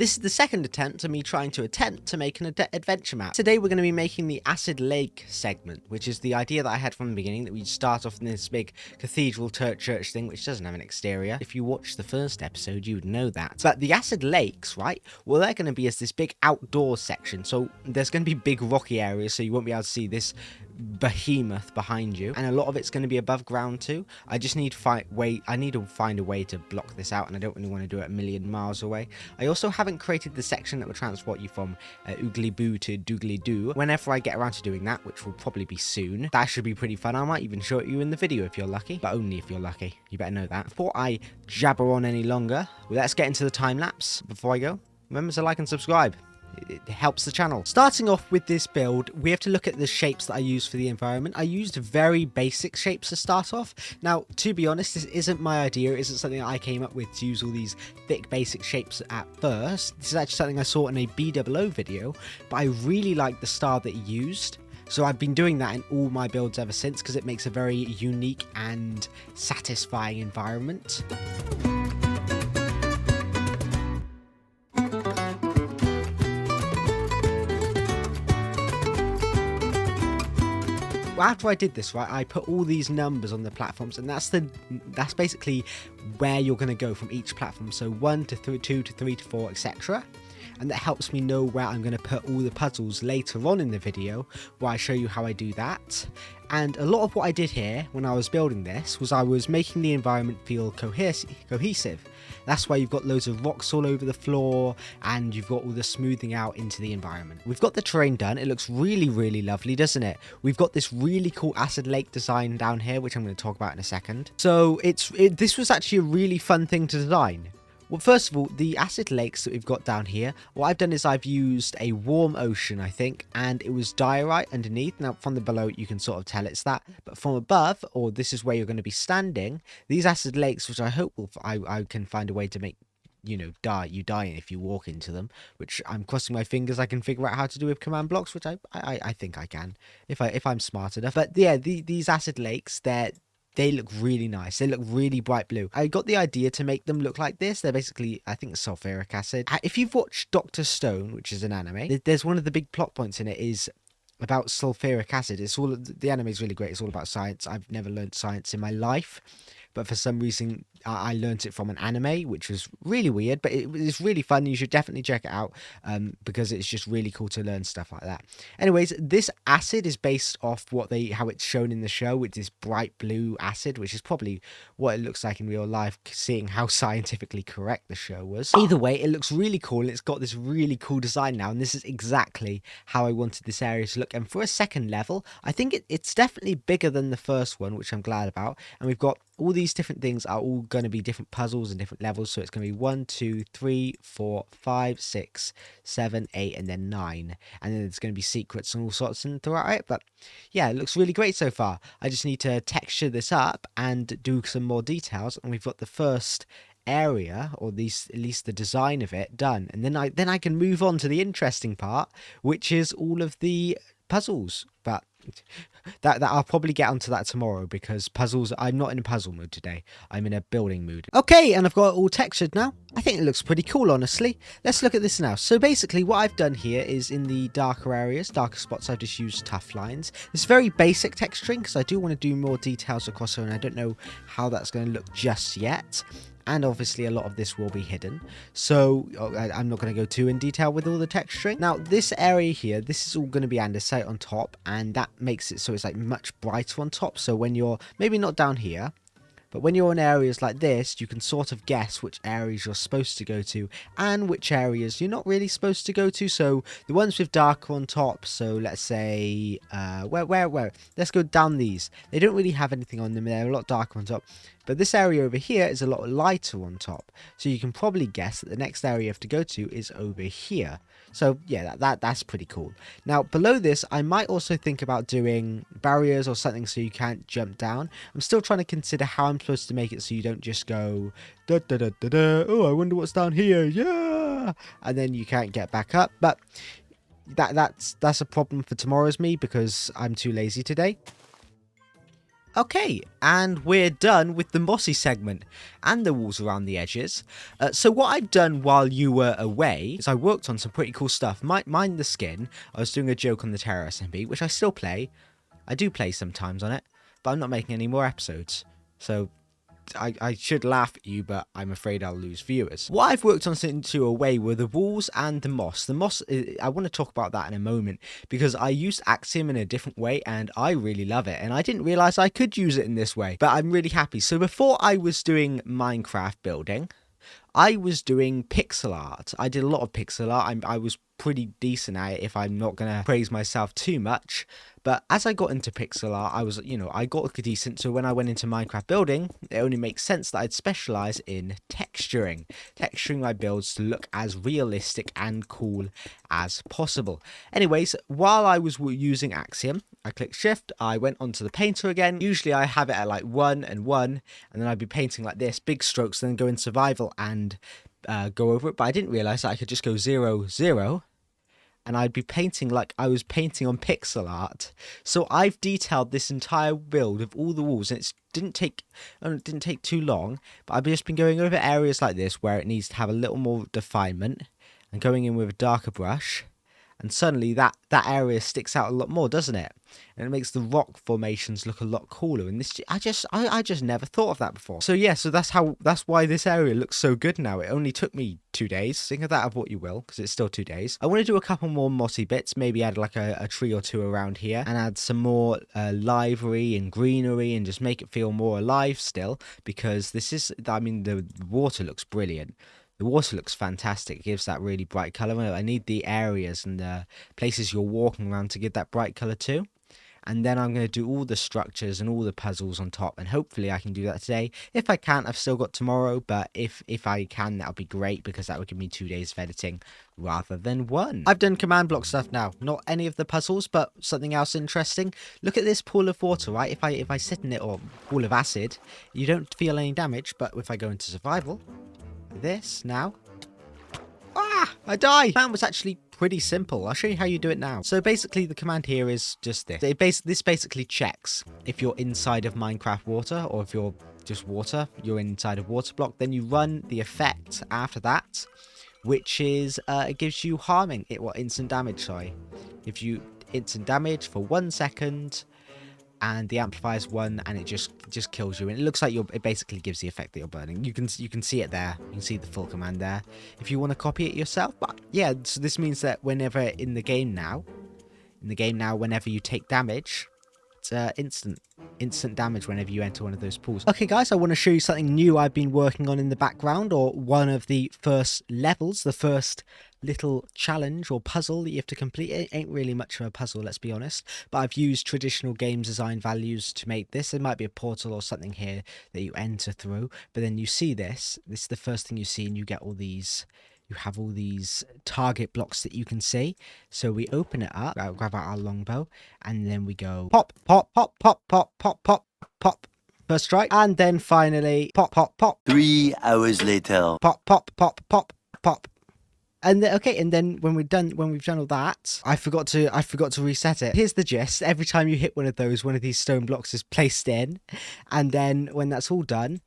This is the second attempt of me trying to make an adventure map. Today we're going to be making the Acid Lake segment, which is the idea that I had from the beginning, that we'd start off in this big cathedral church thing, which doesn't have an exterior. If you watched the first episode, you would know that. But the Acid Lakes, right, well, they're going to be as this big outdoor section, so there's going to be big rocky areas, so you won't be able to see this behemoth behind you, and a lot of it's going to be above ground too. I just need to find a way to block this out, and I don't really want to do it a million miles away. I also haven't created the section that will transport you from Oogly Boo to Doogly Doo. Whenever I get around to doing that, which will probably be soon, that should be pretty fun. I might even show it you in the video if you're lucky, but only if you're lucky. You better know that. Before I jabber on any longer, let's get into the time lapse. Before I go, remember to like and subscribe. It helps the channel. Starting off with this build, we have to look at the shapes that I use for the environment. I used very basic shapes to start off. Now, to be honest, this isn't my idea. It isn't something that I came up with to use all these thick basic shapes at first. This is actually something I saw in a BOO video, but I really like the style that he used. So I've been doing that in all my builds ever since because it makes a very unique and satisfying environment. After I did this, right, I put all these numbers on the platforms, and that's basically where you're going to go from each platform. So 1 to 2 to 3 to 4, etc. And that helps me know where I'm going to put all the puzzles later on in the video, where I show you how I do that. And a lot of what I did here when I was building this was I was making the environment feel cohesive. That's why you've got loads of rocks all over the floor, and you've got all the smoothing out into the environment. We've got the terrain done. It looks really, really lovely, doesn't it? We've got this really cool acid lake design down here, which I'm going to talk about in a second. So this was actually a really fun thing to design. Well, first of all, the acid lakes that we've got down here, what I've done is I've used a warm ocean, I think, and it was diorite underneath. Now, from the below, you can sort of tell it's that, but from above, or this is where you're going to be standing, these acid lakes, which I hope I can find a way to make, you know, you die if you walk into them, which I'm crossing my fingers I can figure out how to do with command blocks, which I think I can, if I'm smart enough. But yeah, these acid lakes, they look really nice. They look really bright blue. I got the idea to make them look like this. They're basically, I think, sulfuric acid. If you've watched Dr. Stone, which is an anime, there's one of the big plot points in it is about sulfuric acid. The anime is really great. It's all about science. I've never learned science in my life, but for some reason I learned it from an anime, which was really weird, but it was really fun. You should definitely check it out because it's just really cool to learn stuff like that. Anyways, this acid is based off how it's shown in the show, with this bright blue acid, which is probably what it looks like in real life, seeing how scientifically correct the show was. Either way, it looks really cool, and it's got this really cool design now, and this is exactly how I wanted this area to look. And for a second level, I think it's definitely bigger than the first one, which I'm glad about. And we've got all these different things are all going to be different puzzles and different levels. So it's going to be 1, 2, 3, 4, 5, 6, 7, 8, and then 9. And then there's going to be secrets and all sorts throughout it. But yeah, it looks really great so far. I just need to texture this up and do some more details. And we've got the first area, or at least the design of it, done. And then I can move on to the interesting part, which is all of the puzzles. But that I'll probably get onto that tomorrow, because puzzles, I'm not in a puzzle mood today. I'm in a building mood. Okay, and I've got it all textured now. I think it looks pretty cool, honestly. Let's look at this now. So basically what I've done here is in the darker areas, darker spots, I've just used tough lines. It's very basic texturing because I do want to do more details across here, and I don't know how that's going to look just yet. And obviously a lot of this will be hidden, so I'm not going to go too in detail with all the texturing. Now this area here, this is all going to be andesite on top, and that makes it so it's like much brighter on top. So when you're maybe not down here, but when you're in areas like this, you can sort of guess which areas you're supposed to go to and which areas you're not really supposed to go to. So the ones with darker on top, so let's say, where? Let's go down these. They don't really have anything on them. They're a lot darker on top. But this area over here is a lot lighter on top. So you can probably guess that the next area you have to go to is over here. So yeah, that's pretty cool. Now below this, I might also think about doing barriers or something so you can't jump down. I'm still trying to consider how I'm supposed to make it so you don't just go da da da da da. Oh, I wonder what's down here. Yeah, and then you can't get back up. But that's a problem for tomorrow's me, because I'm too lazy today. Okay, and we're done with the mossy segment and the walls around the edges. So what I've done while you were away is I worked on some pretty cool stuff. Mind the skin. I was doing a joke on the Terror SMB, which I still play. I do play sometimes on it, but I'm not making any more episodes. So I should laugh at you, but I'm afraid I'll lose viewers. What I've worked on since you were away were the walls and the moss. The moss, I want to talk about that in a moment, because I used Axiom in a different way, and I really love it. And I didn't realize I could use it in this way, but I'm really happy. So before I was doing Minecraft building, I was doing pixel art. I did a lot of pixel art. I was pretty decent at it, if I'm not going to praise myself too much. But as I got into pixel art, I got decent. So when I went into Minecraft building, it only makes sense that I'd specialize in texturing my builds to look as realistic and cool as possible. Anyways, while I was using Axiom, I clicked shift, I went onto the painter again. Usually I have it at like 1 and 1, and then I'd be painting like this, big strokes, then go in survival and go over it. But I didn't realize that I could just go 0, 0. And I'd be painting like I was painting on pixel art. So I've detailed this entire build of all the walls, and it didn't take too long, but I've just been going over areas like this where it needs to have a little more definement and going in with a darker brush. And suddenly that area sticks out a lot more, doesn't it? And it makes the rock formations look a lot cooler. And this, I just never thought of that before. So yeah, so that's why this area looks so good now. It only took me 2 days. Think of that of what you will, because it's still 2 days. I want to do a couple more mossy bits. Maybe add like a tree or two around here, and add some more livery and greenery, and just make it feel more alive still. Because this is, I mean, the water looks brilliant. The water looks fantastic. It gives that really bright colour. I need the areas and the places you're walking around to give that bright colour too. And then I'm going to do all the structures and all the puzzles on top. And hopefully I can do that today. If I can't, I've still got tomorrow. But if I can, that'll be great, because that would give me 2 days of editing rather than 1. I've done command block stuff now. Not any of the puzzles, but something else interesting. Look at this pool of water, right? If I sit in it, or pool of acid, you don't feel any damage. But if I go into survival, this now, I die. The command was actually pretty simple. I'll show you how you do it now. So basically the command here is just this. This basically checks if you're inside of Minecraft water, or if you're just water, you're inside of water block. Then you run the effect after that, which is it gives you harming it, instant damage, sorry. Gives you instant damage for 1 second, and the amplifier's 1, and it just kills you. And it looks like it basically gives the effect that you're burning. You can see it there. You can see the full command there if you want to copy it yourself. But yeah, so this means that whenever in the game now, whenever you take damage, it's instant damage whenever you enter one of those pools. Okay guys, I want to show you something new I've been working on in the background, or one of the first levels, the first little challenge or puzzle that you have to complete. It ain't really much of a puzzle, let's be honest, but I've used traditional game design values to make this. There might be a portal or something here that you enter through, but then you see this is the first thing you see, and you get all these, you have all these target blocks that you can see. So we open it up, grab out our longbow, and then we go pop, pop, pop, pop, pop, pop, pop, pop. First strike, and then finally pop, pop, pop. 3 hours later. Pop, pop, pop, pop, pop. And then, okay, and then when we've done all that, I forgot to reset it. Here's the gist: every time you hit one of these stone blocks is placed in, and then when that's all done,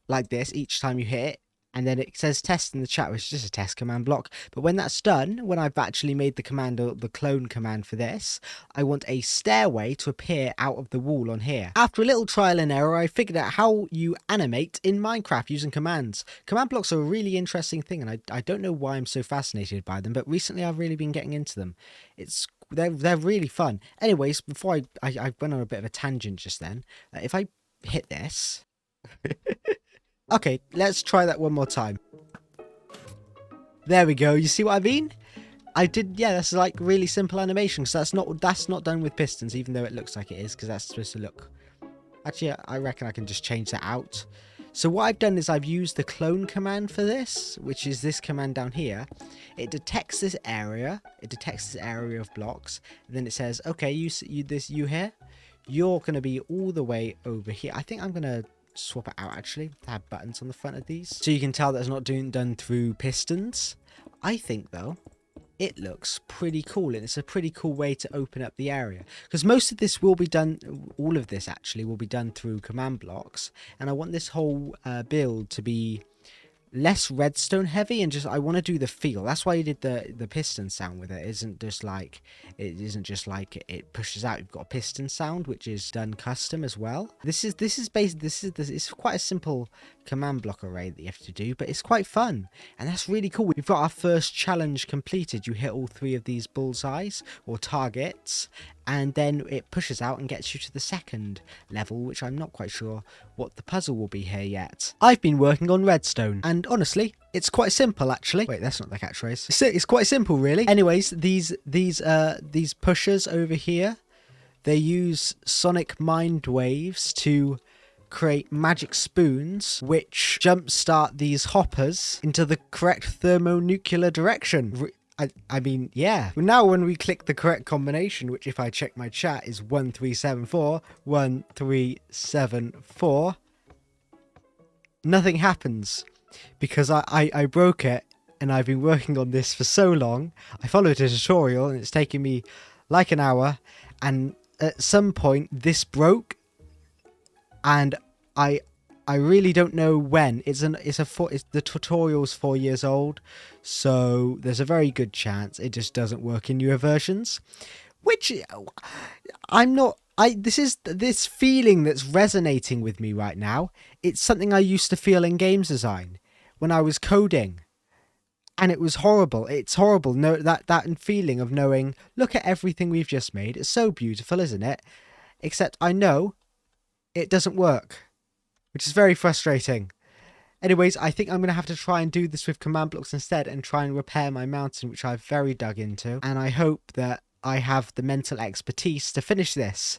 like this, each time you hit it, and then it says test in the chat, which is just a test command block. But when that's done, when I've actually made the command, or the clone command for this, I want a stairway to appear out of the wall on here. After a little trial and error, I figured out how you animate in Minecraft using commands. Command blocks are a really interesting thing, and I don't know why I'm so fascinated by them, but recently I've really been getting into them. They're really fun. Anyways, before I went on a bit of a tangent just then, if I hit this... Okay, let's try that one more time. There we go. You see what I mean? Yeah, that's like really simple animation, because that's not done with pistons, even though it looks like it is, because that's supposed to look... Actually, I reckon I can just change that out. So what I've done is I've used the clone command for this, which is this command down here. It detects this area. It detects this area of blocks. And then it says, okay, you here, you're going to be all the way over here. I think I'm going to swap it out, actually, to have buttons on the front of these, so you can tell that's not done through pistons. I think though it looks pretty cool, and it's a pretty cool way to open up the area, because most of this will be done, all of this actually will be done through command blocks, and I want this whole build to be less redstone heavy, and just I want to do the feel. That's why you did the piston sound with it. It isn't just like it pushes out. You've got a piston sound which is done custom as well. This is it's quite a simple command block array that you have to do, but it's quite fun, and that's really cool. We've got our first challenge completed. You hit all 3 of these bullseyes or targets, and then it pushes out and gets you to the second level, which I'm not quite sure what the puzzle will be here yet. I've been working on redstone, and honestly, it's quite simple actually. Wait, that's not the catchphrase. It's quite simple, really. Anyways, these pushers over here, they use sonic mind waves to create magic spoons which jumpstart these hoppers into the correct thermonuclear direction. I mean, yeah. Now when we click the correct combination, which if I check my chat is 1374, 1374, nothing happens because I broke it, and I've been working on this for so long. I followed a tutorial and it's taken me like an hour, and at some point this broke, and I really don't know when. The tutorial's 4 years old, so there's a very good chance it just doesn't work in newer versions. Which this feeling that's resonating with me right now. It's something I used to feel in games design when I was coding, and it was horrible. It's horrible. No, that feeling of knowing, look at everything we've just made. It's so beautiful, isn't it? Except I know it doesn't work, which is very frustrating. Anyways, I think I'm going to have to try and do this with command blocks instead and try and repair my mountain, which I've very dug into. And I hope that I have the mental expertise to finish this.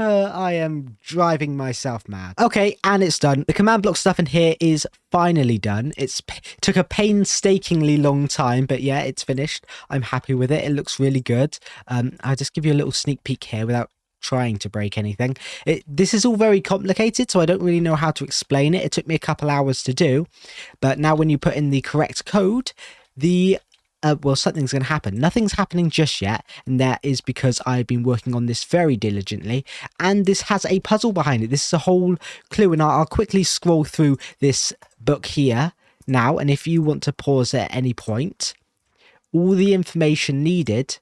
I am driving myself mad. Okay, and it's done. The command block stuff in here is finally done. It took a painstakingly long time, but yeah, it's finished. I'm happy with it. It looks really good. I'll just give you a little sneak peek here without trying to break anything. This is all very complicated, so I don't really know how to explain it. It took me a couple hours to do, but now when you put in the correct code, well, something's going to happen. Nothing's happening just yet, and that is because I've been working on this very diligently, and this has a puzzle behind it. This is a whole clue, and I'll quickly scroll through this book here now, and if you want to pause at any point, all the information needed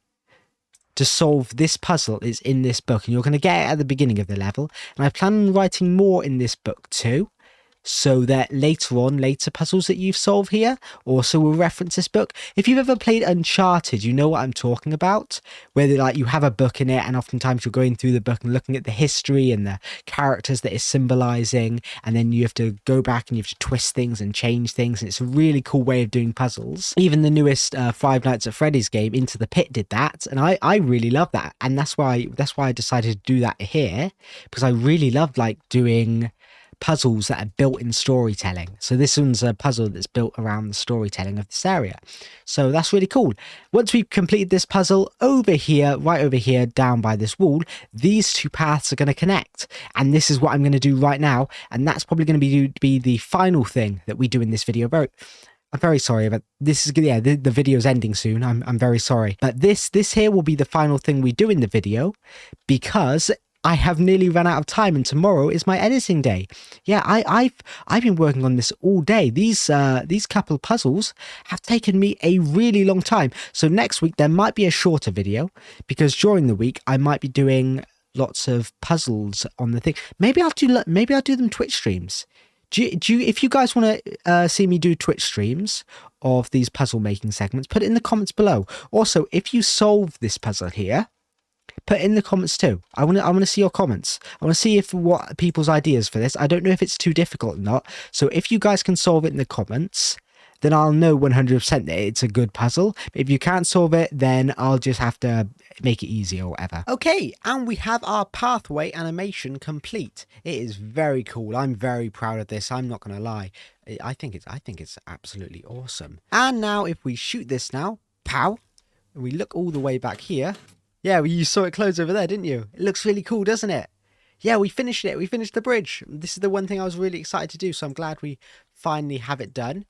to solve this puzzle is in this book, and you're going to get it at the beginning of the level, and I plan on writing more in this book too, so that later puzzles that you've solved here also will reference this book. If you've ever played Uncharted, you know what I'm talking about, where like you have a book in it, and oftentimes you're going through the book and looking at the history and the characters that it's symbolizing, and then you have to go back and you have to twist things and change things, and it's a really cool way of doing puzzles. Even the newest Five Nights at Freddy's game, Into the Pit, did that, and I really love that, and that's why I decided to do that here, because I really loved like doing puzzles that are built in storytelling. So this one's a puzzle that's built around the storytelling of this area. So that's really cool. Once we've completed this puzzle, over here, right over here, down by this wall, these two paths are going to connect. And this is what I'm going to do right now. And that's probably going to be the final thing that we do in this video. I'm very sorry, but this is, yeah, the video's ending soon. I'm very sorry. But this here will be the final thing we do in the video, because I have nearly run out of time, and tomorrow is my editing day. Yeah, I've been working on this all day. These couple of puzzles have taken me a really long time. So next week there might be a shorter video, because during the week I might be doing lots of puzzles on the thing. Maybe I'll do them Twitch streams. If you guys want to see me do Twitch streams of these puzzle making segments, put it in the comments below. Also, if you solve this puzzle here, put in the comments too. I want to see your comments. I want to see what people's ideas for this. I don't know if it's too difficult or not. So if you guys can solve it in the comments, then I'll know 100% that it's a good puzzle. But if you can't solve it, then I'll just have to make it easy or whatever. Okay, and we have our pathway animation complete. It is very cool. I'm very proud of this. I'm not going to lie. I think it's absolutely awesome. And now if we shoot this now, pow, and we look all the way back here. Yeah, you saw it close over there, didn't you? It looks really cool, doesn't it? Yeah, we finished it. We finished the bridge. This is the one thing I was really excited to do, so I'm glad we finally have it done.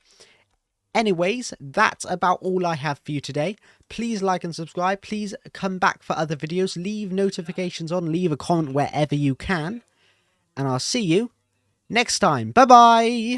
Anyways, that's about all I have for you today. Please like and subscribe. Please come back for other videos. Leave notifications on. Leave a comment wherever you can. And I'll see you next time. Bye-bye.